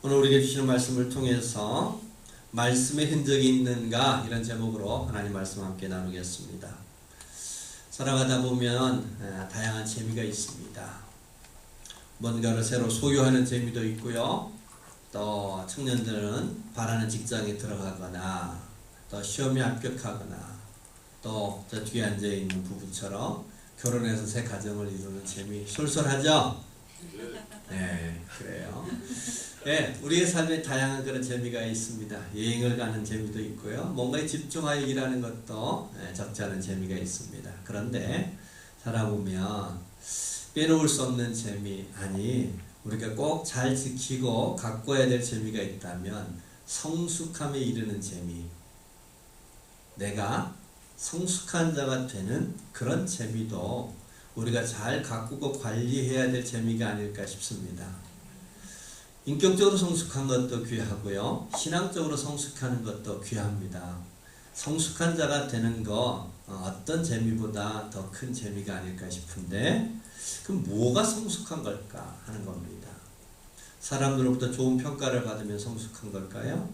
오늘 우리에게 주시는 말씀을 통해서 말씀의 흔적이 있는가 이런 제목으로 하나님 말씀 함께 나누겠습니다. 살아가다 보면 다양한 재미가 있습니다. 뭔가를 새로 소유하는 재미도 있고요. 또 청년들은 바라는 직장에 들어가거나 또 시험에 합격하거나 또 저 뒤에 앉아있는 부부처럼 결혼해서 새 가정을 이루는 재미 솔솔하죠? 네, 그래요. 네, 우리의 삶에 다양한 그런 재미가 있습니다. 여행을 가는 재미도 있고요. 뭔가에 집중하여 일하는 것도 적지 않은 재미가 있습니다. 그런데 살아보면 빼놓을 수 없는 재미, 아니 우리가 꼭 잘 지키고 가꿔야 될 재미가 있다면 성숙함에 이르는 재미, 내가 성숙한 자가 되는 그런 재미도 우리가 잘 가꾸고 관리해야 될 재미가 아닐까 싶습니다. 인격적으로 성숙한 것도 귀하고요. 신앙적으로 성숙하는 것도 귀합니다. 성숙한 자가 되는 거 어떤 재미보다 더 큰 재미가 아닐까 싶은데 그럼 뭐가 성숙한 걸까 하는 겁니다. 사람들로부터 좋은 평가를 받으면 성숙한 걸까요?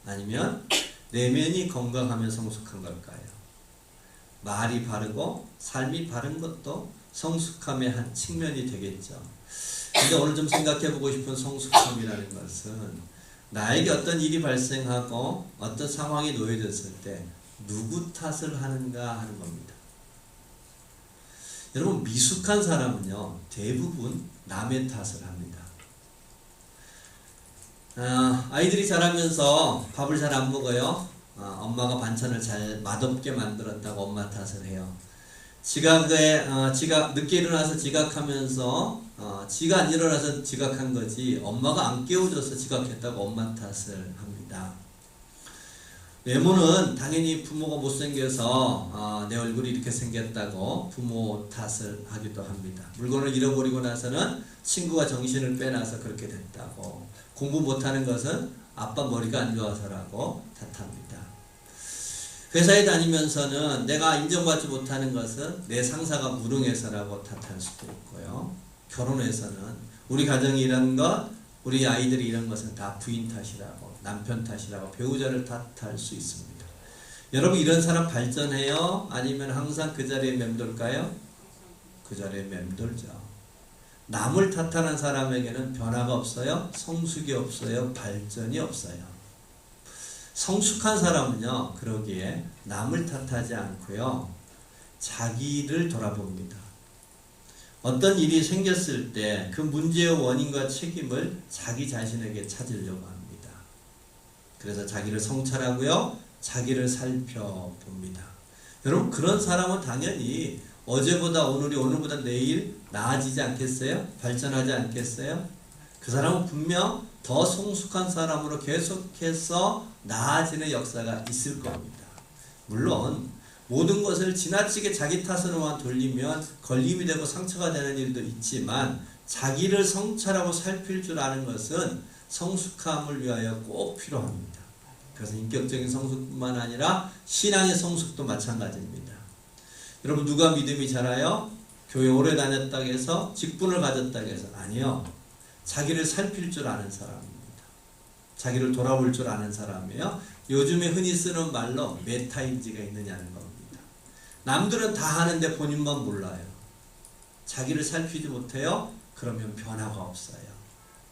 아니면 내면이 건강하면 성숙한 걸까요? 말이 바르고 삶이 바른 것도 성숙함의 한 측면이 되겠죠. 근데 오늘 좀 생각해보고 싶은 성숙함이라는 것은 나에게 어떤 일이 발생하고 어떤 상황이 놓여졌을 때 누구 탓을 하는가 하는 겁니다. 여러분, 미숙한 사람은요 대부분 남의 탓을 합니다. 아이들이 자라면서 밥을 잘 안 먹어요. 엄마가 반찬을 잘 맛없게 만들었다고 엄마 탓을 해요. 늦게 일어나서 지각하면서 지가 안 일어나서 지각한 거지 엄마가 안 깨워줘서 지각했다고 엄마 탓을 합니다. 외모는 당연히 부모가 못생겨서 내 얼굴이 이렇게 생겼다고 부모 탓을 하기도 합니다. 물건을 잃어버리고 나서는 친구가 정신을 빼놔서 그렇게 됐다고, 공부 못하는 것은 아빠 머리가 안 좋아서라고 탓합니다. 회사에 다니면서는 내가 인정받지 못하는 것은 내 상사가 무능해서라고 탓할 수도 있고요. 결혼해서는 우리 가정이 이런 것, 우리 아이들이 이런 것은 다 부인 탓이라고, 남편 탓이라고 배우자를 탓할 수 있습니다. 여러분, 이런 사람 발전해요? 아니면 항상 그 자리에 맴돌까요? 그 자리에 맴돌죠. 남을 탓하는 사람에게는 변화가 없어요. 성숙이 없어요. 발전이 없어요. 성숙한 사람은요, 그러기에 남을 탓하지 않고요, 자기를 돌아봅니다. 어떤 일이 생겼을 때 그 문제의 원인과 책임을 자기 자신에게 찾으려고 합니다. 그래서 자기를 성찰하고요, 자기를 살펴봅니다. 여러분, 그런 사람은 당연히 어제보다 오늘이, 오늘보다 내일 나아지지 않겠어요? 발전하지 않겠어요? 그 사람은 분명 더 성숙한 사람으로 계속해서 나아지는 역사가 있을 겁니다. 물론 모든 것을 지나치게 자기 탓으로만 돌리면 걸림이 되고 상처가 되는 일도 있지만 자기를 성찰하고 살필 줄 아는 것은 성숙함을 위하여 꼭 필요합니다. 그래서 인격적인 성숙뿐만 아니라 신앙의 성숙도 마찬가지입니다. 여러분, 누가 믿음이 자라요? 교회 오래 다녔다고 해서 직분을 가졌다고 해서 아니요. 자기를 살필 줄 아는 사람입니다. 자기를 돌아볼 줄 아는 사람이에요. 요즘에 흔히 쓰는 말로 메타인지가 있느냐는 겁니다. 남들은 다 하는데 본인만 몰라요. 자기를 살피지 못해요. 그러면 변화가 없어요.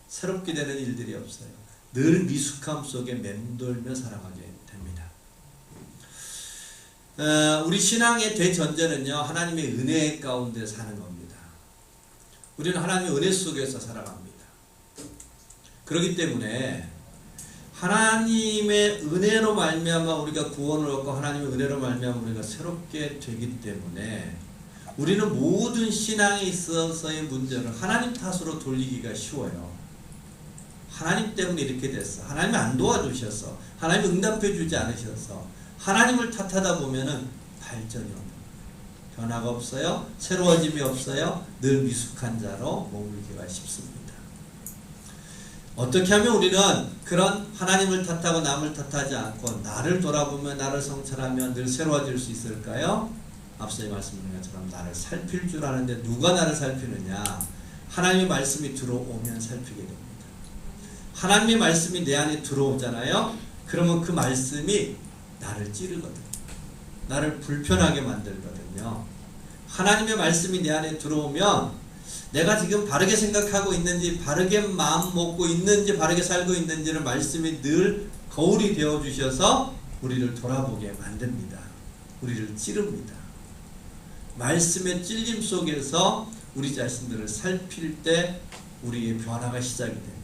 새롭게 되는 일들이 없어요. 늘 미숙함 속에 맴돌며 살아가게 됩니다. 우리 신앙의 대전제는요, 하나님의 은혜 가운데 사는 겁니다. 우리는 하나님의 은혜 속에서 살아갑니다. 그렇기 때문에 하나님의 은혜로 말미암아 우리가 구원을 얻고 하나님의 은혜로 말미암아 우리가 새롭게 되기 때문에 우리는 모든 신앙에 있어서의 문제를 하나님 탓으로 돌리기가 쉬워요. 하나님 때문에 이렇게 됐어. 하나님이 안 도와주셔서, 하나님이 응답해 주지 않으셔서, 하나님을 탓하다 보면은 발전이 없는, 변화가 없어요. 새로워짐이 없어요. 늘 미숙한 자로 머물기가 쉽습니다. 어떻게 하면 우리는 그런 하나님을 탓하고 남을 탓하지 않고 나를 돌아보며 나를 성찰하며 늘 새로워질 수 있을까요? 앞서의 말씀드린 것처럼 나를 살필 줄 아는데 누가 나를 살피느냐? 하나님의 말씀이 들어오면 살피게 됩니다. 하나님의 말씀이 내 안에 들어오잖아요. 그러면 그 말씀이 나를 찌르거든요. 나를 불편하게 만들거든요. 하나님의 말씀이 내 안에 들어오면 내가 지금 바르게 생각하고 있는지, 바르게 마음 먹고 있는지, 바르게 살고 있는지를 말씀이 늘 거울이 되어주셔서 우리를 돌아보게 만듭니다. 우리를 찌릅니다. 말씀의 찔림 속에서 우리 자신들을 살필 때 우리의 변화가 시작이 됩니다.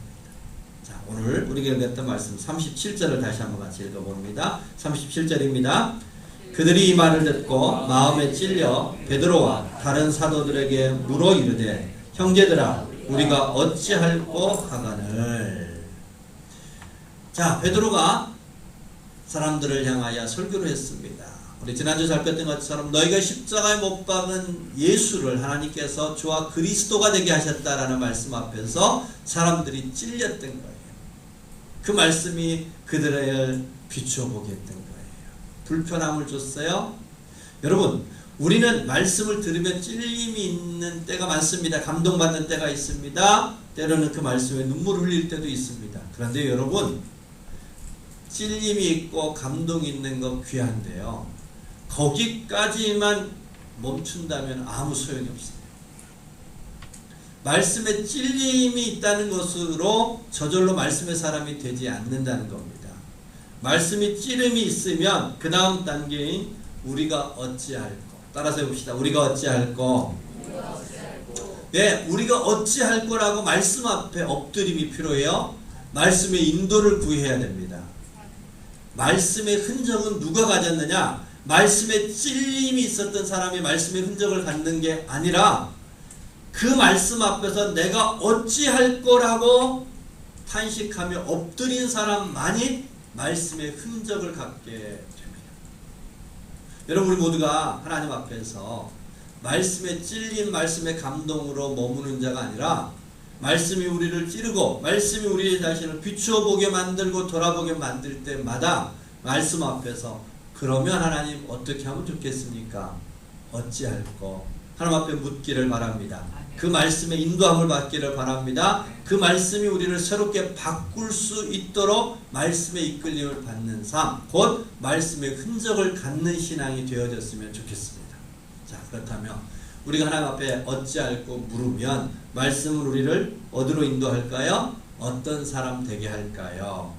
자, 오늘 우리가 읽었던 말씀 37절을 다시 한번 같이 읽어봅니다. 37절입니다. 그들이 이 말을 듣고 마음에 찔려 베드로와 다른 사도들에게 물어 이르되 형제들아 우리가 어찌할꼬 하거늘. 자, 베드로가 사람들을 향하여 설교를 했습니다. 우리 지난주 살폈던 것처럼 너희가 십자가에 못 박은 예수를 하나님께서 주와 그리스도가 되게 하셨다라는 말씀 앞에서 사람들이 찔렸던 거예요. 그 말씀이 그들을 비추어 보게 했던 거예요. 불편함을 줬어요. 여러분, 우리는 말씀을 들으면 찔림이 있는 때가 많습니다. 감동받는 때가 있습니다. 때로는 그 말씀에 눈물을 흘릴 때도 있습니다. 그런데 여러분, 찔림이 있고 감동이 있는 건 귀한데요. 거기까지만 멈춘다면 아무 소용이 없어요. 말씀에 찔림이 있다는 것으로 저절로 말씀의 사람이 되지 않는다는 겁니다. 말씀이 찌름이 있으면 그 다음 단계인 우리가 어찌할꼬. 따라서 해봅시다. 우리가 어찌할꼬. 네, 우리가 어찌할꼬라고 말씀 앞에 엎드림이 필요해요. 말씀의 인도를 구해야 됩니다. 말씀의 흔적은 누가 가졌느냐? 말씀에 찔림이 있었던 사람이 말씀의 흔적을 갖는 게 아니라 그 말씀 앞에서 내가 어찌할 거라고 탄식하며 엎드린 사람만이 말씀의 흔적을 갖게 됩니다. 여러분, 우리 모두가 하나님 앞에서 말씀에 찔린 말씀의 감동으로 머무는 자가 아니라 말씀이 우리를 찌르고 말씀이 우리 자신을 비추어 보게 만들고 돌아보게 만들 때마다 말씀 앞에서 그러면 하나님 어떻게 하면 좋겠습니까? 어찌할꼬? 하나님 앞에 묻기를 바랍니다. 그 말씀의 인도함을 받기를 바랍니다. 그 말씀이 우리를 새롭게 바꿀 수 있도록 말씀의 이끌림을 받는 삶, 곧 말씀의 흔적을 갖는 신앙이 되어졌으면 좋겠습니다. 자, 그렇다면 우리가 하나님 앞에 어찌할꼬 물으면 말씀은 우리를 어디로 인도할까요? 어떤 사람 되게 할까요?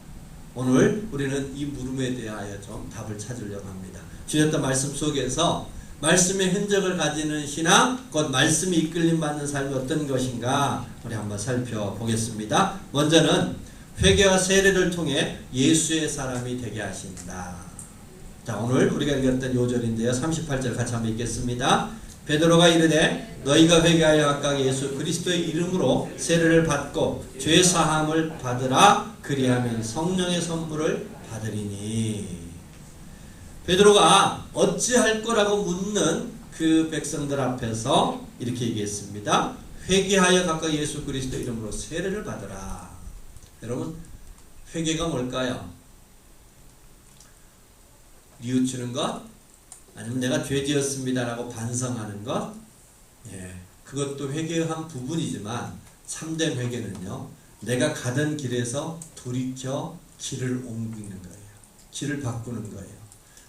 오늘 우리는 이 물음에 대하여 좀 답을 찾으려고 합니다. 주셨던 말씀 속에서 말씀의 흔적을 가지는 신앙, 곧 말씀이 이끌림 받는 삶이 어떤 것인가 우리 한번 살펴보겠습니다. 먼저는 회개와 세례를 통해 예수의 사람이 되게 하신다. 자, 오늘 우리가 읽었던 요절인데요. 38절 같이 한번 읽겠습니다. 베드로가 이르되 너희가 회개하여 각각 예수 그리스도의 이름으로 세례를 받고 죄 사함을 받으라. 그리하면 성령의 선물을 받으리니. 베드로가 어찌할 거라고 묻는 그 백성들 앞에서 이렇게 얘기했습니다. 회개하여 각각 예수 그리스도 이름으로 세례를 받으라. 여러분, 회개가 뭘까요? 뉘우치는 것? 아니면 내가 죄 지었습니다라고 반성하는 것? 예, 그것도 회개의 한 부분이지만 참된 회개는요, 내가 가던 길에서 돌이켜 길을 옮기는 거예요. 길을 바꾸는 거예요.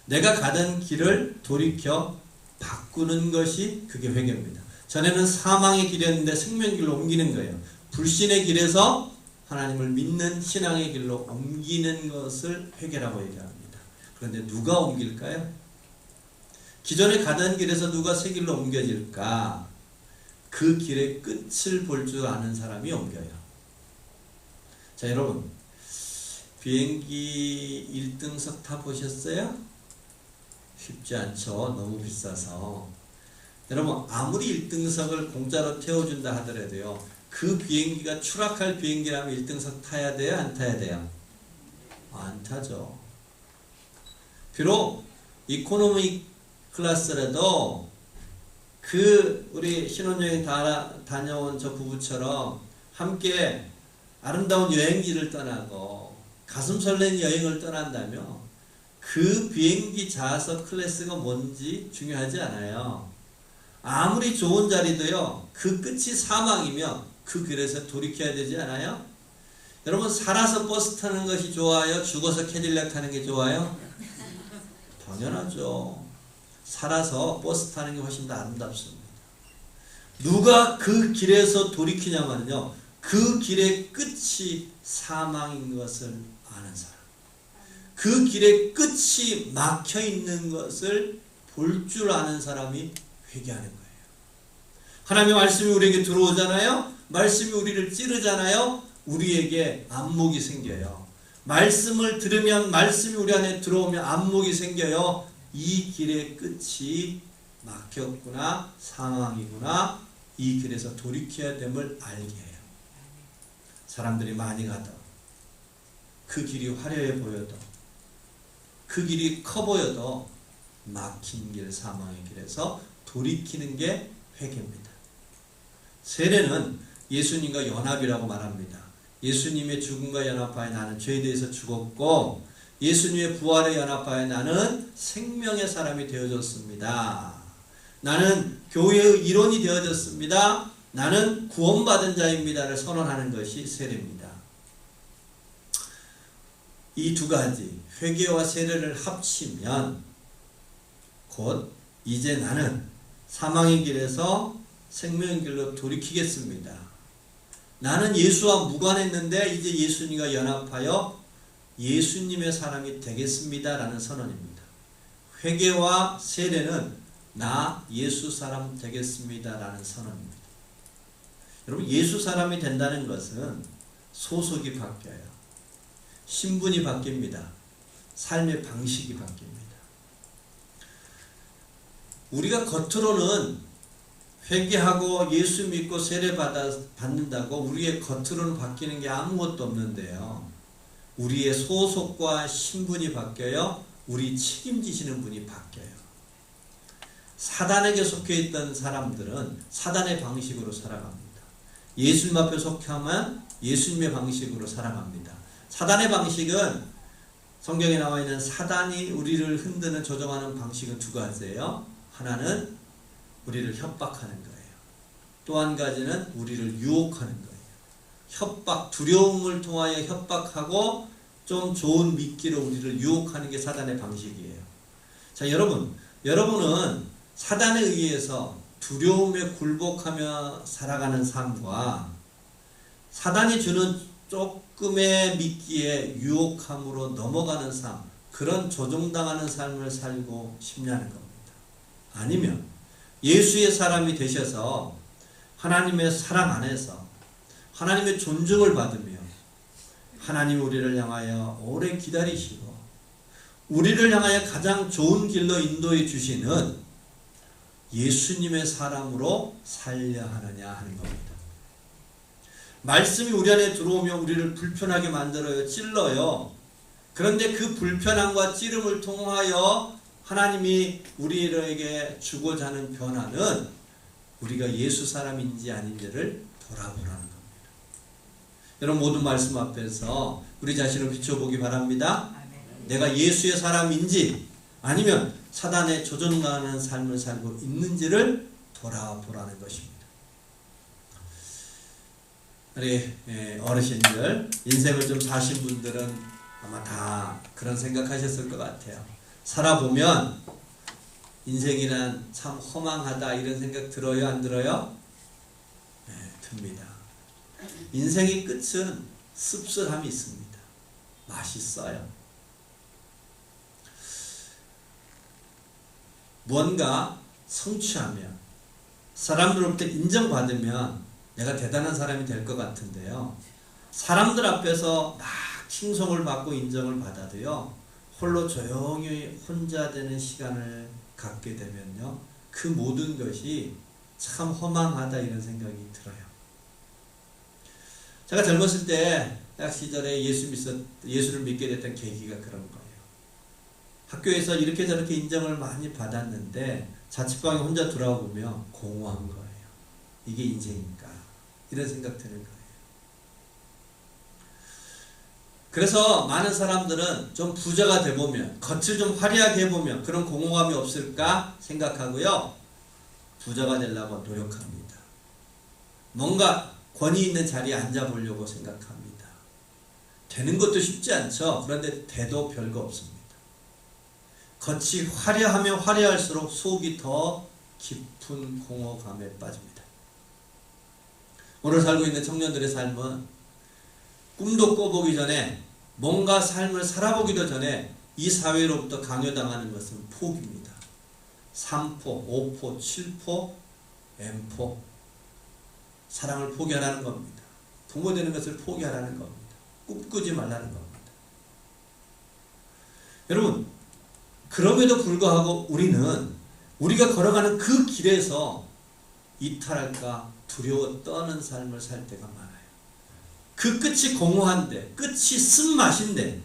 내가 가던 길을 돌이켜 바꾸는 것이 그게 회개입니다. 전에는 사망의 길이었는데 생명의 길로 옮기는 거예요. 불신의 길에서 하나님을 믿는 신앙의 길로 옮기는 것을 회개라고 얘기합니다. 그런데 누가 옮길까요? 기존에 가던 길에서 누가 새 길로 옮겨질까? 그 길의 끝을 볼 줄 아는 사람이 옮겨요. 자, 여러분, 비행기 1등석 타보셨어요? 쉽지 않죠. 너무 비싸서. 여러분, 아무리 1등석을 공짜로 태워준다 하더라도요, 그 비행기가 추락할 비행기라면 1등석 타야 돼요? 안 타야 돼요? 안 타죠. 비록 이코노미 클래스라도 우리 신혼여행 다녀온 저 부부처럼 함께 아름다운 여행지를 떠나고 가슴 설레는 여행을 떠난다면 그 비행기 좌석 클래스가 뭔지 중요하지 않아요. 아무리 좋은 자리도요, 그 끝이 사망이면 그 길에서 돌이켜야 되지 않아요? 여러분 살아서 버스 타는 것이 좋아요? 죽어서 캐딜락 타는 게 좋아요? 당연하죠. 살아서 버스 타는 게 훨씬 더 아름답습니다. 누가 그 길에서 돌이키냐면요, 그 길의 끝이 사망인 것을 아는 사람, 그 길의 끝이 막혀 있는 것을 볼 줄 아는 사람이 회개하는 거예요. 하나님의 말씀이 우리에게 들어오잖아요. 말씀이 우리를 찌르잖아요. 우리에게 안목이 생겨요. 말씀을 들으면, 말씀이 우리 안에 들어오면 안목이 생겨요. 이 길의 끝이 막혔구나, 사망이구나, 이 길에서 돌이켜야 됨을 알게 해요. 사람들이 많이 가도, 그 길이 화려해 보여도, 그 길이 커 보여도 막힌 길, 사망의 길에서 돌이키는 게 회개입니다. 세례는 예수님과 연합이라고 말합니다. 예수님의 죽음과 연합하여 나는 죄에 대해서 죽었고, 예수님의 부활에 연합하여 나는 생명의 사람이 되어졌습니다. 나는 교회의 일원이 되어졌습니다. 나는 구원받은 자입니다를 선언하는 것이 세례입니다. 이 두 가지, 회개와 세례를 합치면 곧 이제 나는 사망의 길에서 생명의 길로 돌이키겠습니다. 나는 예수와 무관했는데 이제 예수님과 연합하여 예수님의 사람이 되겠습니다 라는 선언입니다. 회개와 세례는 나 예수 사람 되겠습니다 라는 선언입니다. 여러분, 예수 사람이 된다는 것은 소속이 바뀌어요. 신분이 바뀝니다. 삶의 방식이 바뀝니다. 우리가 겉으로는 회개하고 예수 믿고 세례 받는다고 우리의 겉으로는 바뀌는 게 아무것도 없는데요, 우리의 소속과 신분이 바뀌어요. 우리 책임지시는 분이 바뀌어요. 사단에게 속해 있던 사람들은 사단의 방식으로 살아갑니다. 예수님 앞에 속하면 예수님의 방식으로 살아갑니다. 사단의 방식은, 성경에 나와 있는 사단이 우리를 흔드는, 조종하는 방식은 두 가지예요. 하나는 우리를 협박하는 거예요. 또 한 가지는 우리를 유혹하는 거예요. 협박, 두려움을 통하여 협박하고 좀 좋은 미끼로 우리를 유혹하는 게 사단의 방식이에요. 자, 여러분은 사단에 의해서 두려움에 굴복하며 살아가는 삶과 사단이 주는 조금의 미끼에 유혹함으로 넘어가는 삶, 그런 조종당하는 삶을 살고 싶냐는 겁니다. 아니면 예수의 사람이 되셔서 하나님의 사랑 안에서 하나님의 존중을 받으며 하나님이 우리를 향하여 오래 기다리시고 우리를 향하여 가장 좋은 길로 인도해 주시는 예수님의 사람으로 살려 하느냐 하는 겁니다. 말씀이 우리 안에 들어오면 우리를 불편하게 만들어요. 찔러요. 그런데 그 불편함과 찌름을 통하여 하나님이 우리에게 주고자 하는 변화는 우리가 예수 사람인지 아닌지를 돌아보라는 겁니다. 여러분, 모든 말씀 앞에서 우리 자신을 비춰보기 바랍니다. 내가 예수의 사람인지 아니면 사단에 조종당하는 삶을 살고 있는지를 돌아보라는 것입니다. 우리 어르신들, 인생을 좀 사신 분들은 아마 다 그런 생각하셨을 것 같아요. 살아보면 인생이란 참 허망하다 이런 생각 들어요, 안 들어요? 네, 듭니다. 인생의 끝은 씁쓸함이 있습니다. 맛있어요. 뭔가 성취하면, 사람들로부터 인정받으면 내가 대단한 사람이 될 것 같은데요, 사람들 앞에서 막 칭송을 받고 인정을 받아도요, 홀로 조용히 혼자 되는 시간을 갖게 되면요, 그 모든 것이 참 허망하다 이런 생각이 들어요. 제가 젊었을 때 대학 시절에 예수를 믿게 됐던 계기가 그런 거예요. 학교에서 이렇게 저렇게 인정을 많이 받았는데 자취방에 혼자 돌아보며 공허한 거예요. 이게 인생인가? 이런 생각 드는 거예요. 그래서 많은 사람들은 좀 부자가 돼보면, 겉을 좀 화려하게 해보면 그런 공허감이 없을까 생각하고요, 부자가 되려고 노력합니다. 뭔가 권위 있는 자리에 앉아보려고 생각합니다. 되는 것도 쉽지 않죠. 그런데 돼도 별거 없습니다. 겉이 화려하면 화려할수록 속이 더 깊은 공허감에 빠집니다. 오늘 살고 있는 청년들의 삶은 꿈도 꿔보기 전에, 뭔가 삶을 살아보기도 전에 이 사회로부터 강요당하는 것은 포기입니다. 3포, 5포, 7포, M포. 사랑을 포기하라는 겁니다. 부모 되는 것을 포기하라는 겁니다. 꿈꾸지 말라는 겁니다. 여러분, 그럼에도 불구하고 우리는 우리가 걸어가는 그 길에서 이탈할까 두려워 떠는 삶을 살 때가 많아요. 그 끝이 공허한데, 끝이 쓴맛인데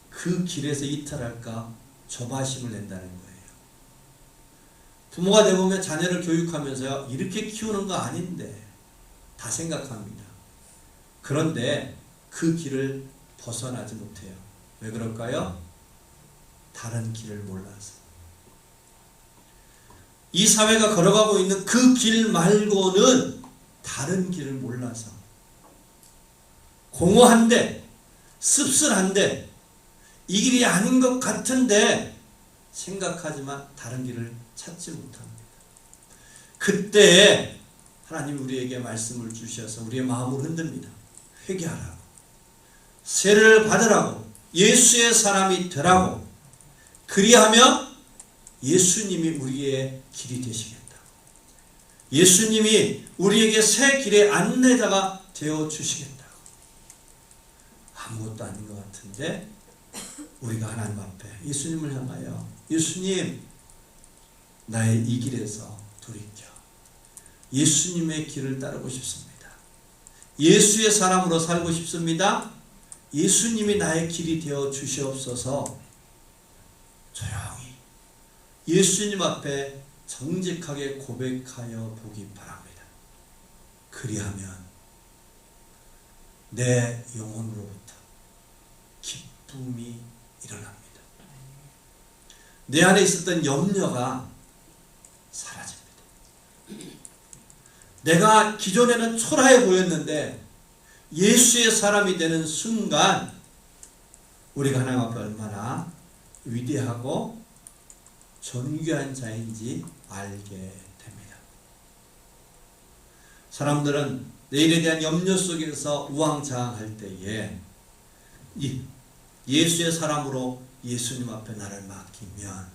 그 길에서 이탈할까 조바심을 낸다는 거예요. 부모가 되보면 자녀를 교육하면서요, 이렇게 키우는 거 아닌데 다 생각합니다. 그런데 그 길을 벗어나지 못해요. 왜 그럴까요? 다른 길을 몰라서. 이 사회가 걸어가고 있는 그 길 말고는 다른 길을 몰라서, 공허한데, 씁쓸한데, 이 길이 아닌 것 같은데 생각하지만 다른 길을 찾지 못합니다. 그때 하나님이 우리에게 말씀을 주셔서 우리의 마음을 흔듭니다. 회개하라고, 세례를 받으라고, 예수의 사람이 되라고. 그리하면 예수님이 우리의 길이 되시겠다고. 예수님이 우리에게 새 길의 안내자가 되어 주시겠다고. 아무것도 아닌 것 같은데 우리가 하나님 앞에 예수님을 향하여, 예수님, 나의 이 길에서 돌이켜 예수님의 길을 따르고 싶습니다. 예수의 사람으로 살고 싶습니다. 예수님이 나의 길이 되어 주시옵소서. 조용히 예수님 앞에 정직하게 고백하여 보기 바랍니다. 그리하면 내 영혼으로부터 기쁨이 일어납니다. 내 안에 있었던 염려가 사라집니다. 내가 기존에는 초라해 보였는데 예수의 사람이 되는 순간 우리가 하나님 앞에 얼마나 위대하고 존귀한 자인지 알게 됩니다. 사람들은 내일에 대한 염려 속에서 우왕좌왕할 때에 예수의 사람으로 예수님 앞에 나를 맡기면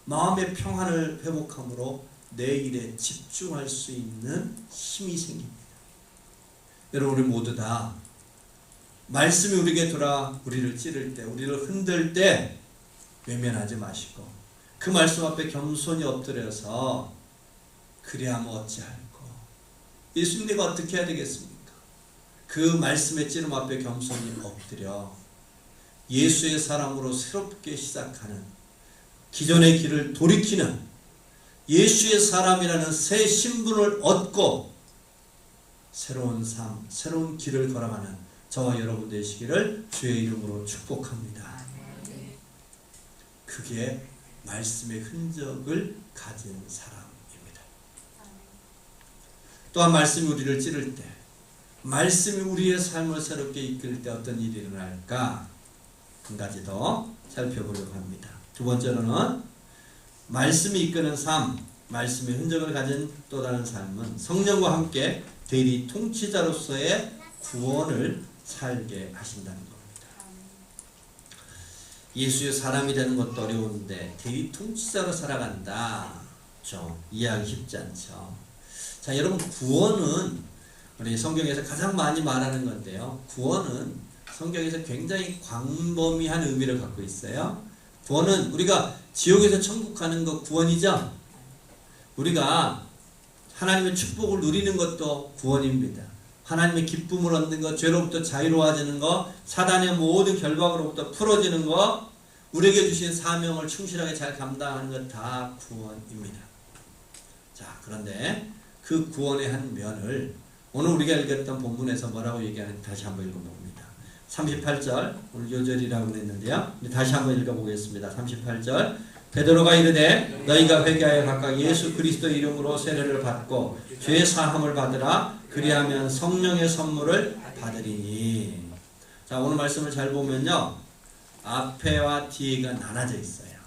마음의 평안을 회복함으로 내일에 집중할 수 있는 힘이 생깁니다. 여러분, 우리 모두 다 말씀이 우리에게 돌아 우리를 찌를 때, 우리를 흔들 때 외면하지 마시고 그 말씀 앞에 겸손히 엎드려서 그리하면 어찌할꼬, 예수님 내가 어떻게 해야 되겠습니까? 그 말씀의 찌름 앞에 겸손히 엎드려 예수의 사람으로 새롭게 시작하는, 기존의 길을 돌이키는 예수의 사람이라는 새 신분을 얻고 새로운 삶, 새로운 길을 걸어가는 저와 여러분 되시기를 주의 이름으로 축복합니다. 그게 말씀의 흔적을 가진 사람입니다. 또한 말씀이 우리를 찌를 때, 말씀이 우리의 삶을 새롭게 이끌 때 어떤 일이 일어날까? 한 가지 더 살펴보려고 합니다. 두 번째로는 말씀이 이끄는 삶, 말씀의 흔적을 가진 또 다른 삶은 성령과 함께 대리 통치자로서의 구원을 살게 하신다는 겁니다. 예수의 사람이 되는 것도 어려운데 대리 통치자로 살아간다. 좀 이해하기 쉽지 않죠. 자, 여러분, 구원은 우리 성경에서 가장 많이 말하는 건데요. 구원은 성경에서 굉장히 광범위한 의미를 갖고 있어요. 구원은 우리가 지옥에서 천국 가는 거 구원이죠. 우리가 하나님의 축복을 누리는 것도 구원입니다. 하나님의 기쁨을 얻는 것, 죄로부터 자유로워지는 것, 사단의 모든 결박으로부터 풀어지는 것, 우리에게 주신 사명을 충실하게 잘 감당하는 것 다 구원입니다. 자, 그런데 그 구원의 한 면을 오늘 우리가 읽었던 본문에서 뭐라고 얘기하는지 다시 한번 읽어봅니다. 38절, 오늘 요절이라고 했는데요. 다시 한번 읽어보겠습니다. 38절, 베드로가 이르되 너희가 회개하여 각각 예수 그리스도 이름으로 세례를 받고 죄 사함을 받으라. 그리하면 성령의 선물을 받으리니. 자, 오늘 말씀을 잘 보면요, 앞에와 뒤에가 나눠져 있어요.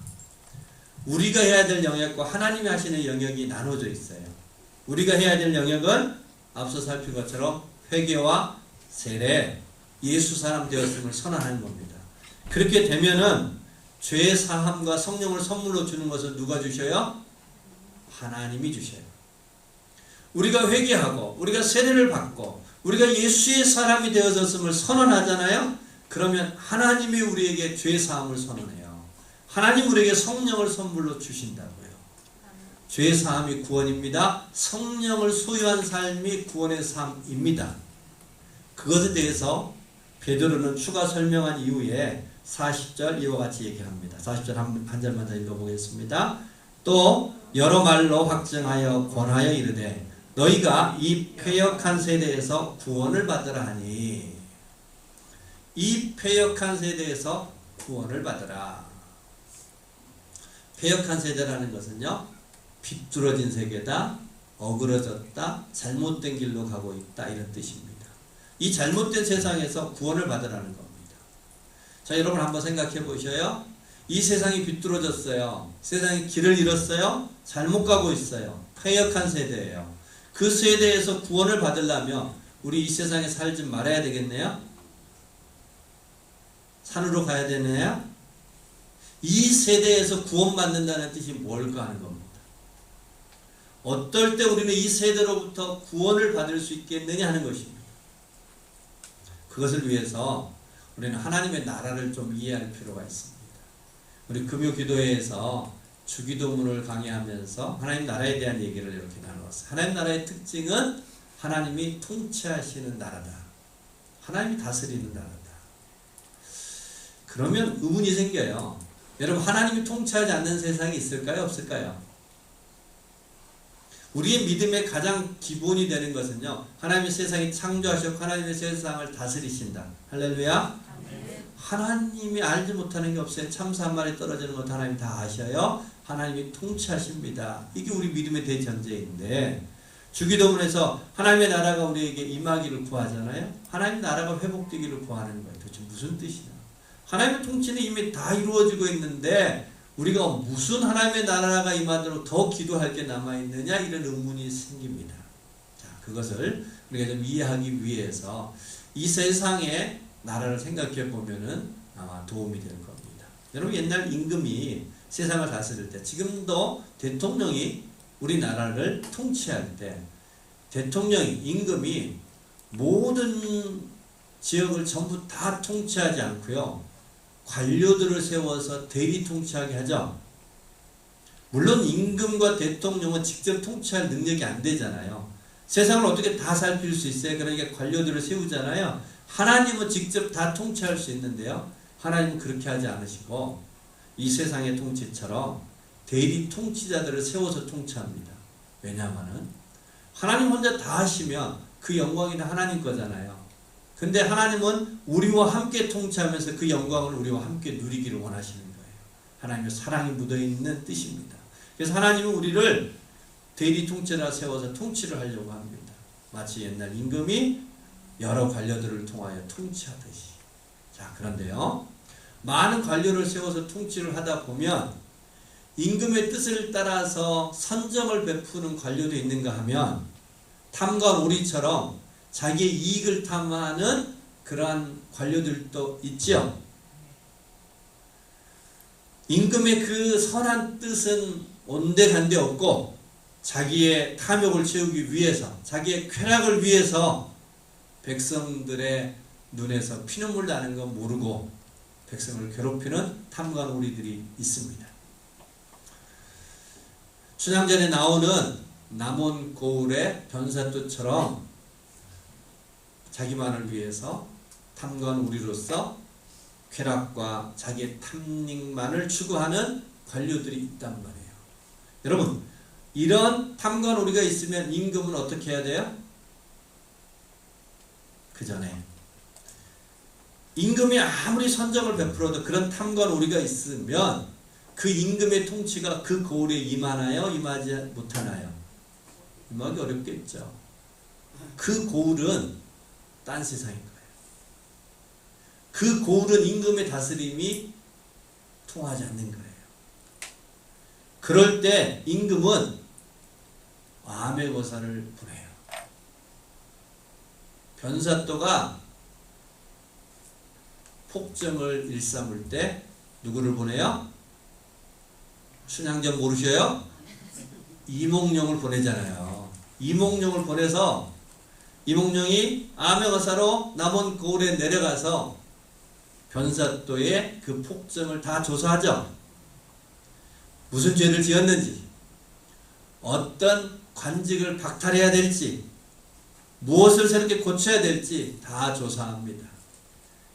우리가 해야 될 영역과 하나님이 하시는 영역이 나눠져 있어요. 우리가 해야 될 영역은 앞서 살핀 것처럼 회개와 세례, 예수 사람 되었음을 선언하는 겁니다. 그렇게 되면은 죄 사함과 성령을 선물로 주는 것은 누가 주셔요? 하나님이 주셔요. 우리가 회개하고 우리가 세례를 받고 우리가 예수의 사람이 되어졌음을 선언하잖아요. 그러면 하나님이 우리에게 죄 사함을 선언해요. 하나님 우리에게 성령을 선물로 주신다고요. 죄 사함이 구원입니다. 성령을 소유한 삶이 구원의 삶입니다. 그것에 대해서 베드로는 추가 설명한 이후에 40절 이와 같이 얘기합니다. 40절 한 절만 더 읽어보겠습니다. 또 여러 말로 확증하여 권하여 이르되 너희가 이 패역한 세대에서 구원을 받으라 하니. 이 패역한 세대에서 구원을 받으라. 패역한 세대라는 것은요, 비뚤어진 세계다, 어그러졌다, 잘못된 길로 가고 있다, 이런 뜻입니다. 이 잘못된 세상에서 구원을 받으라는 겁니다. 자, 여러분 한번 생각해 보셔요. 이 세상이 비뚤어졌어요. 세상이 길을 잃었어요. 잘못 가고 있어요. 패역한 세대예요. 그 세대에서 구원을 받으려면 우리 이 세상에 살지 말아야 되겠네요. 산으로 가야 되네요. 이 세대에서 구원받는다는 뜻이 뭘까 하는 겁니다. 어떨 때 우리는 이 세대로부터 구원을 받을 수 있겠느냐 하는 것입니다. 그것을 위해서 우리는 하나님의 나라를 좀 이해할 필요가 있습니다. 우리 금요기도회에서 주기도문을 강의하면서 하나님 나라에 대한 얘기를 이렇게 나누었어요. 하나님 나라의 특징은 하나님이 통치하시는 나라다. 하나님이 다스리는 나라다. 그러면 의문이 생겨요. 여러분, 하나님이 통치하지 않는 세상이 있을까요? 없을까요? 우리의 믿음의 가장 기본이 되는 것은요, 하나님의 세상이 창조하셨고 하나님의 세상을 다스리신다. 할렐루야. 하나님이 알지 못하는 게 없어요. 참새 한 마리 떨어지는 것도 하나님 다 아셔요. 하나님이 통치하십니다. 이게 우리 믿음의 대전제인데, 주기도문에서 하나님의 나라가 우리에게 임하기를 구하잖아요. 하나님 나라가 회복되기를 구하는 거예요. 도대체 무슨 뜻이냐? 하나님의 통치는 이미 다 이루어지고 있는데 우리가 무슨 하나님의 나라가 임하도록 더 기도할 게 남아있느냐, 이런 의문이 생깁니다. 자, 그것을 우리가 좀 이해하기 위해서 이 세상의 나라를 생각해 보면은 아마 도움이 될 겁니다. 여러분, 옛날 임금이 세상을 다스릴 때, 지금도 대통령이 우리나라를 통치할 때 대통령이, 임금이 모든 지역을 전부 다 통치하지 않고요, 관료들을 세워서 대리 통치하게 하죠. 물론 임금과 대통령은 직접 통치할 능력이 안 되잖아요. 세상을 어떻게 다 살필 수 있어요? 그러니까 관료들을 세우잖아요. 하나님은 직접 다 통치할 수 있는데요, 하나님은 그렇게 하지 않으시고 이 세상의 통치처럼 대리 통치자들을 세워서 통치합니다. 왜냐하면은 하나님 혼자 다 하시면 그 영광이 다 하나님 거잖아요. 근데 하나님은 우리와 함께 통치하면서 그 영광을 우리와 함께 누리기를 원하시는 거예요. 하나님의 사랑이 묻어있는 뜻입니다. 그래서 하나님은 우리를 대리 통치자 세워서 통치를 하려고 합니다. 마치 옛날 임금이 여러 관료들을 통하여 통치하듯이. 자, 그런데요, 많은 관료를 세워서 통치를 하다 보면 임금의 뜻을 따라서 선정을 베푸는 관료도 있는가 하면 탐과 오리처럼 자기의 이익을 탐하는 그러한 관료들도 있죠. 임금의 그 선한 뜻은 온데간데 없고 자기의 탐욕을 채우기 위해서, 자기의 쾌락을 위해서 백성들의 눈에서 피눈물 나는 거 모르고 백성을 괴롭히는 탐관 오리들이 있습니다. 춘향전에 나오는 남원 고을의 변사또처럼 자기만을 위해서 탐관 오리로서 쾌락과 자기의 탐닉만을 추구하는 관료들이 있단 말이에요. 여러분, 이런 탐관 오리가 있으면 임금은 어떻게 해야 돼요? 그 전에 임금이 아무리 선정을 베풀어도 그런 탐관 오리가 있으면 그 임금의 통치가 그 고을에 임하나요? 임하지 못하나요? 임하기 어렵겠죠. 그 고을은 딴 세상인 거예요. 그 고을은 임금의 다스림이 통하지 않는 거예요. 그럴 때 임금은 아메거사를 보내요. 변사또가 폭정을 일삼을 때 누구를 보내요? 춘향전 모르셔요? 이몽룡을 보내잖아요. 이몽룡을 보내서 이몽룡이 아메거사로 남원 고을에 내려가서 변사또의 그 폭정을 다 조사하죠. 무슨 죄를 지었는지, 어떤 관직을 박탈해야 될지, 무엇을 새롭게 고쳐야 될지 다 조사합니다.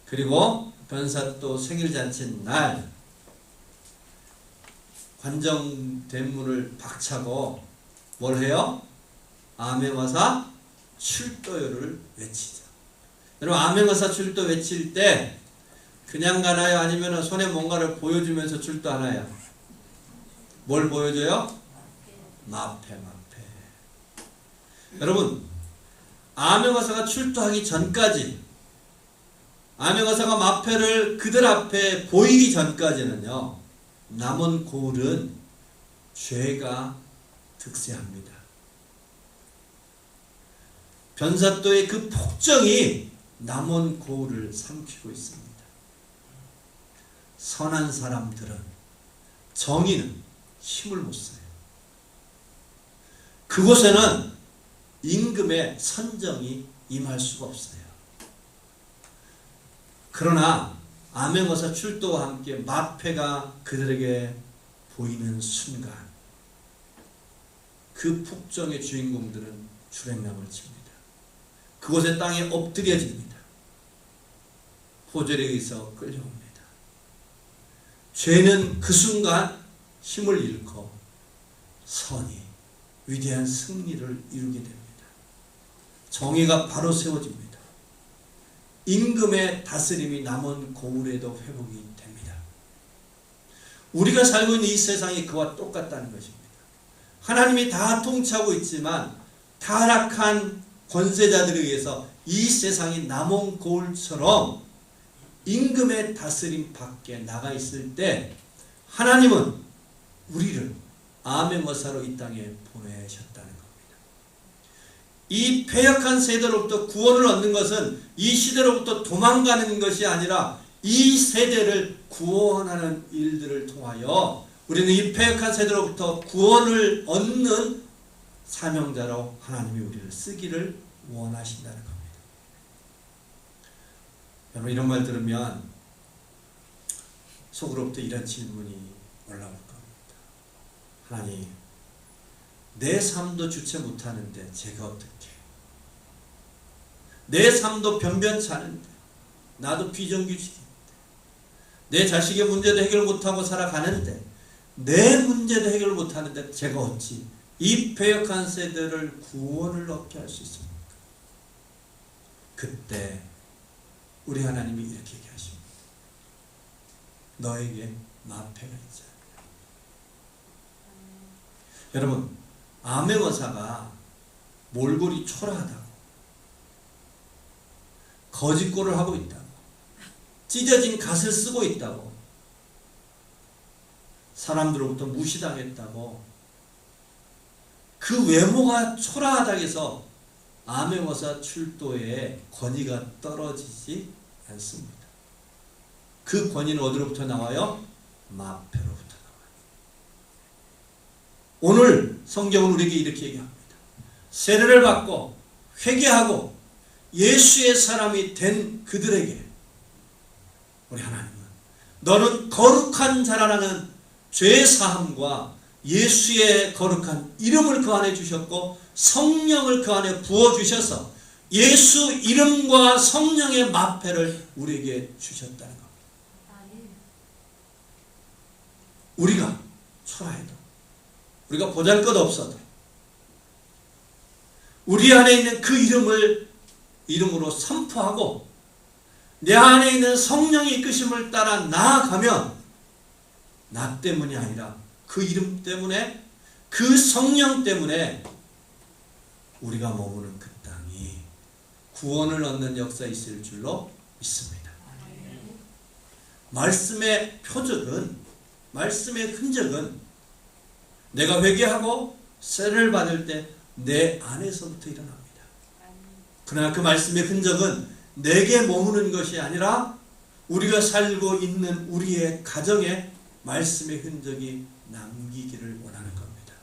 그리고 변사또 생일잔치 날 관정대문을 박차고 뭘 해요? 아메거사 출도요를 외치죠. 여러분, 아메거사 출도 외칠 때 그냥 가나요? 아니면 손에 뭔가를 보여주면서 출도하나요? 뭘 보여줘요? 마패. 여러분, 아메거사가 출도하기 전까지, 아메거사가 마패를 그들 앞에 보이기 전까지는요, 남은 고을은 죄가 득세합니다. 변사또의 그 폭정이 남은 고을을 삼키고 있습니다. 선한 사람들은, 정의는 힘을 못 써요. 그곳에는 임금의 선정이 임할 수가 없어요. 그러나 아메거사 출도와 함께 마패가 그들에게 보이는 순간 그 폭정의 주인공들은 주랭랑을 칩니다. 그곳의 땅에 엎드려집니다. 포졸에 의해서 끌려옵니다. 죄는 그 순간 힘을 잃고 선이 위대한 승리를 이루게 됩니다. 정의가 바로 세워집니다. 임금의 다스림이 남은 고을에도 회복이 됩니다. 우리가 살고 있는 이 세상이 그와 똑같다는 것입니다. 하나님이 다 통치하고 있지만 타락한 권세자들에 의해서 이 세상이 남은 고을처럼 임금의 다스림 밖에 나가 있을 때 하나님은 우리를 아메거사로 이 땅에 보내셨다는 겁니다. 이 패역한 세대로부터 구원을 얻는 것은 이 시대로부터 도망가는 것이 아니라 이 세대를 구원하는 일들을 통하여 우리는 이 패역한 세대로부터 구원을 얻는 사명자로 하나님이 우리를 쓰기를 원하신다는 겁니다. 여러분, 이런 말 들으면 속으로부터 이런 질문이 올라올 겁니다. 하나님, 내 삶도 주체 못하는데 제가 어떻게 해요? 내 삶도 변변치 않은데, 나도 비정규직인데, 내 자식의 문제도 해결 못하고 살아가는데, 내 문제도 해결 못하는데 제가 어찌 이 패역한 세대를 구원을 얻게 할 수 있습니까? 그때 우리 하나님이 이렇게 얘기하십니다. 너에게 마패가 있잖아. 여러분, 아메거사가 몰골이 초라하다고, 거짓골을 하고 있다고, 찢어진 갓을 쓰고 있다고, 사람들로부터 무시당했다고, 그 외모가 초라하다고 해서 아메거사 출도의 권위가 떨어지지 않습니다. 그 권위는 어디로부터 나와요? 마패로부터 나와요. 오늘 성경은 우리에게 이렇게 얘기합니다. 세례를 받고 회개하고 예수의 사람이 된 그들에게 우리 하나님은 너는 거룩한 자라는 죄 사함과 예수의 거룩한 이름을 그 안에 주셨고 성령을 그 안에 부어주셔서 예수 이름과 성령의 마패를 우리에게 주셨다는 겁니다. 우리가 초라해도, 우리가 보잘것없어도 우리 안에 있는 그 이름으로 선포하고 내 안에 있는 성령의 이끄심을 따라 나아가면 나 때문이 아니라 그 이름 때문에, 그 성령 때문에 우리가 머무는 그 땅이 구원을 얻는 역사에 있을 줄로 믿습니다. 말씀의 표적은, 말씀의 흔적은 내가 회개하고 세례를 받을 때 내 안에서부터 일어납니다. 그러나 그 말씀의 흔적은 내게 머무는 것이 아니라 우리가 살고 있는 우리의 가정에 말씀의 흔적이 남기기를 원하는 겁니다.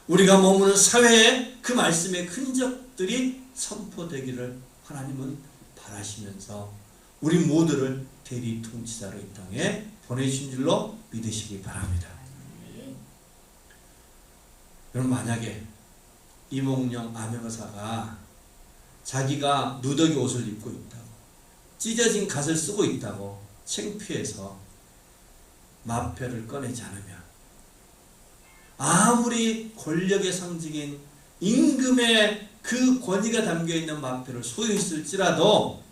우리가 머무는 사회에 그 말씀의 흔적들이 선포되기를 하나님은 바라시면서 우리 모두를 대리 통치자로 이 땅에 보내신 줄로 믿으시기 바랍니다. 여러분, 만약에 이몽룡 암행어사가 자기가 누더기 옷을 입고 있다고, 찢어진 갓을 쓰고 있다고 창피해서 마패를 꺼내지 않으면, 아무리 권력의 상징인 임금의 그 권위가 담겨있는 마패를 소유했을지라도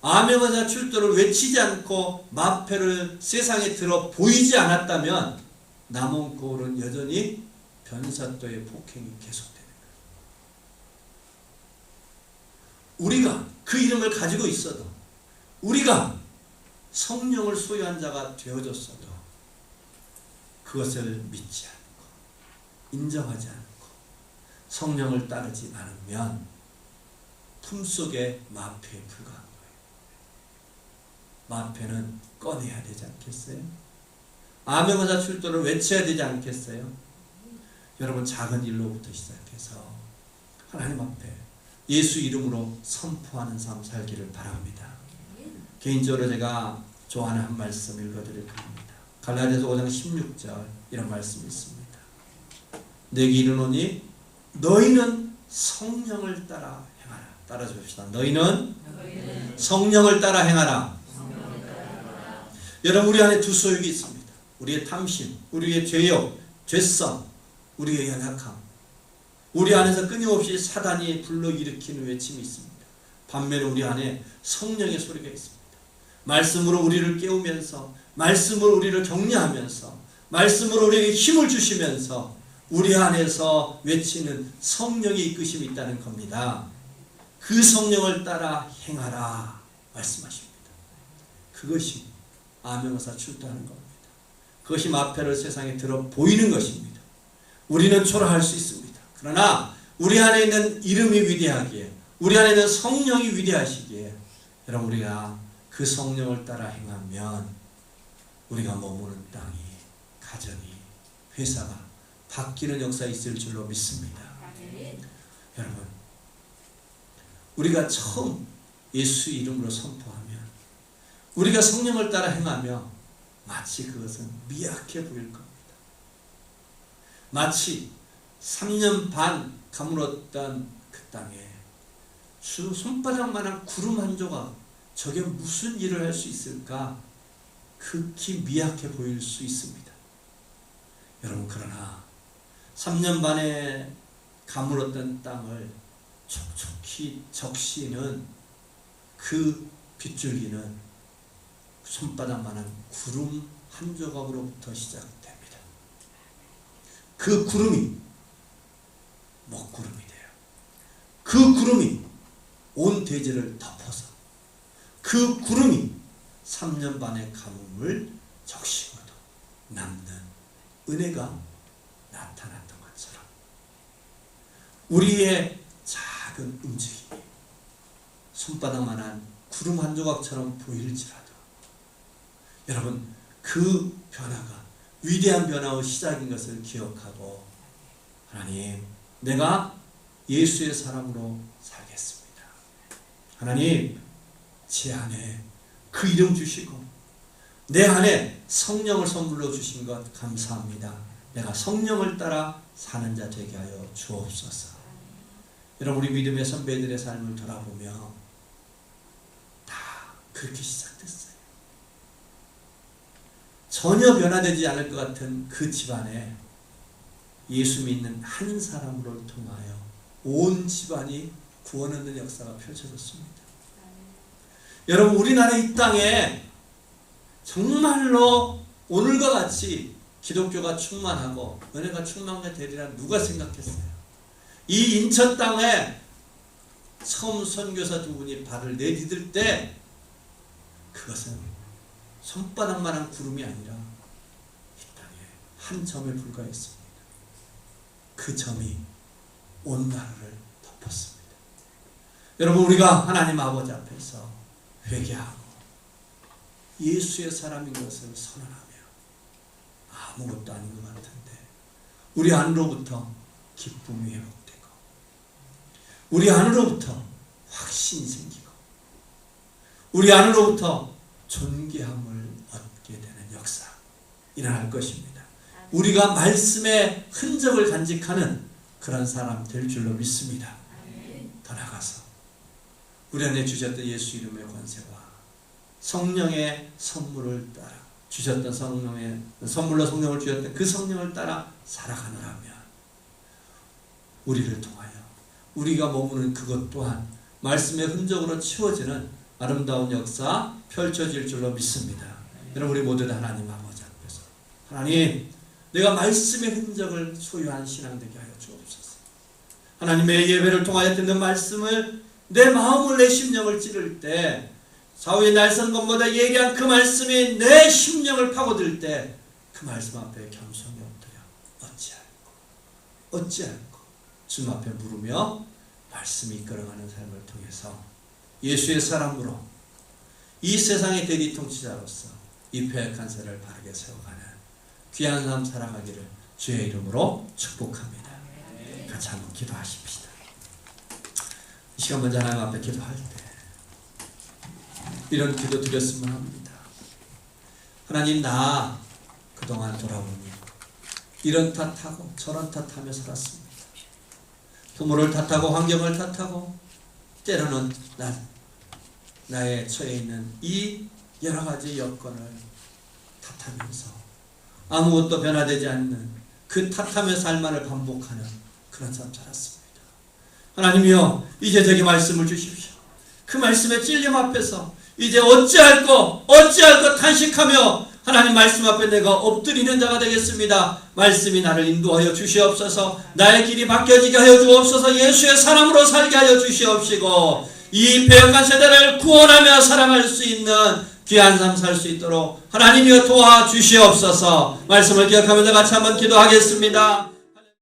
암행어사 출도를 외치지 않고 마패를 세상에 들어 보이지 않았다면 남은 고을은 여전히 변사또의 폭행이 계속됩니다. 우리가 그 이름을 가지고 있어도, 우리가 성령을 소유한 자가 되어졌어도 그것을 믿지 않고 인정하지 않고 성령을 따르지 않으면 품속의 마패에 불과한 거예요. 마패는 꺼내야 되지 않겠어요? 암행어사 출도를 외쳐야 되지 않겠어요? 여러분, 작은 일로부터 시작해서 하나님 앞에 예수 이름으로 선포하는 삶 살기를 바랍니다. 개인적으로 제가 좋아하는 한 말씀 읽어드릴 겁니다. 갈라디아서 5장 16절 이런 말씀이 있습니다. 내게 이르노니 너희는 성령을 따라 행하라. 따라줍시다. 너희는 성령을 따라 행하라. 여러분, 우리 안에 두 소욕이 있습니다. 우리의 탐심, 우리의 죄욕, 죄성, 우리의 연약함, 우리 안에서 끊임없이 사단이 불러일으키는 외침이 있습니다. 반면에 우리 안에 성령의 소리가 있습니다. 말씀으로 우리를 깨우면서, 말씀으로 우리를 격려하면서, 말씀으로 우리에게 힘을 주시면서 우리 안에서 외치는 성령의 이끄심이 있다는 겁니다. 그 성령을 따라 행하라 말씀하십니다. 그것이 암행어사 출도하는 겁니다. 그것이 마패를 세상에 들어 보이는 것입니다. 우리는 초라할 수 있습니다. 그러나 우리 안에 있는 이름이 위대하기에, 우리 안에 있는 성령이 위대하시기에, 여러분, 우리가 그 성령을 따라 행하면 우리가 머무는 땅이, 가정이, 회사가 바뀌는 역사가 있을 줄로 믿습니다. 여러분, 우리가 처음 예수 이름으로 선포하면, 우리가 성령을 따라 행하며 마치 그것은 미약해 보일 겁니다. 마치 3년 반 가물었던 그 땅에 손바닥만한 구름 한 조각, 저게 무슨 일을 할 수 있을까? 극히 미약해 보일 수 있습니다. 여러분, 그러나 3년 반에 가물었던 땅을 촉촉히 적시는 그 빗줄기는 손바닥만한 구름 한 조각으로부터 시작됩니다. 그 구름이 먹구름이 돼요. 그 구름이 온 대지를 덮어서, 그 구름이 3년 반의 가뭄을 적시고도 남는 은혜가 나타났던 것처럼 우리의 작은 움직임이 손바닥만한 구름 한 조각처럼 보일지라도, 여러분, 그 변화가 위대한 변화의 시작인 것을 기억하고, 하나님, 내가 예수의 사람으로 살겠습니다. 하나님, 제 안에 그 이름 주시고 내 안에 성령을 선물로 주신 것 감사합니다. 내가 성령을 따라 사는 자 되게 하여 주옵소서. 여러분, 우리 믿음의 선배들의 삶을 돌아보며 다 그렇게 시작됐어요. 전혀 변화되지 않을 것 같은 그 집안에 예수 믿는 한 사람으로 통하여 온 집안이 구원 얻는 역사가 펼쳐졌습니다. 여러분, 우리나라 이 땅에 정말로 오늘과 같이 기독교가 충만하고 은혜가 충만하게 되리라 누가 생각했어요? 이 인천 땅에 처음 선교사 두 분이 발을 내디딜 때 그것은 손바닥만한 구름이 아니라 이 땅에 한 점에 불과했습니다. 그 점이 온 나라를 덮었습니다. 여러분, 우리가 하나님 아버지 앞에서 회개하고 예수의 사람인 것을 선언하며 아무것도 아닌 것 같은데 우리 안으로부터 기쁨이 회복되고 우리 안으로부터 확신이 생기고 우리 안으로부터 존귀함을 얻게 되는 역사 일어날 것입니다. 우리가 말씀의 흔적을 간직하는 그런 사람 될 줄로 믿습니다. 더 나아가서 우리 안에 주셨던 예수 이름의 권세와 성령의 선물을 따라 주셨던 성령의 선물로 성령을 주셨던 그 성령을 따라 살아가느라면 우리를 통하여 우리가 머무는 그것 또한 말씀의 흔적으로 채워지는 아름다운 역사 펼쳐질 줄로 믿습니다. 여러분, 우리 모두 다 하나님 아버지 앞에서 하나님, 내가 말씀의 흔적을 소유한 신앙 되게 하여 주옵소서. 하나님의 예배를 통하여 듣는 말씀을 내 마음을 내 심령을 찌를 때 사후의 날선것보다 예리한 그 말씀이 내 심령을 파고들 때 그 말씀 앞에 겸손히 엎드려 어찌할꼬 주님 앞에 물으며 말씀이 이끌어가는 삶을 통해서 예수의 사람으로 이 세상의 대리통치자로서 이 패역한 세를 바르게 세워가는 귀한 삶 살아가기를 주의 이름으로 축복합니다. 같이 한번 기도하십시다. 이 시간 먼저 하나님 앞에 기도할 때 이런 기도 드렸으면 합니다. 하나님, 나 그동안 돌아보니 이런 탓하고 저런 탓하며 살았습니다. 부모를 탓하고 환경을 탓하고 때로는 나의 처해 있는 이 여러 가지 여건을 탓하면서 아무것도 변화되지 않는 그 탓하며 삶만을 반복하는 그런 삶 살았습니다. 하나님이여, 이제 저에게 말씀을 주십시오. 그 말씀의 찔림 앞에서 이제 어찌할꼬 탄식하며 하나님 말씀 앞에 내가 엎드리는 자가 되겠습니다. 말씀이 나를 인도하여 주시옵소서. 나의 길이 바뀌어지게 하여 주옵소서. 예수의 사람으로 살게 하여 주시옵시고 이 패역한 세대를 구원하며 살아갈 수 있는 귀한 삶 살 수 있도록 하나님이여 도와주시옵소서. 말씀을 기억하면서 같이 한번 기도하겠습니다.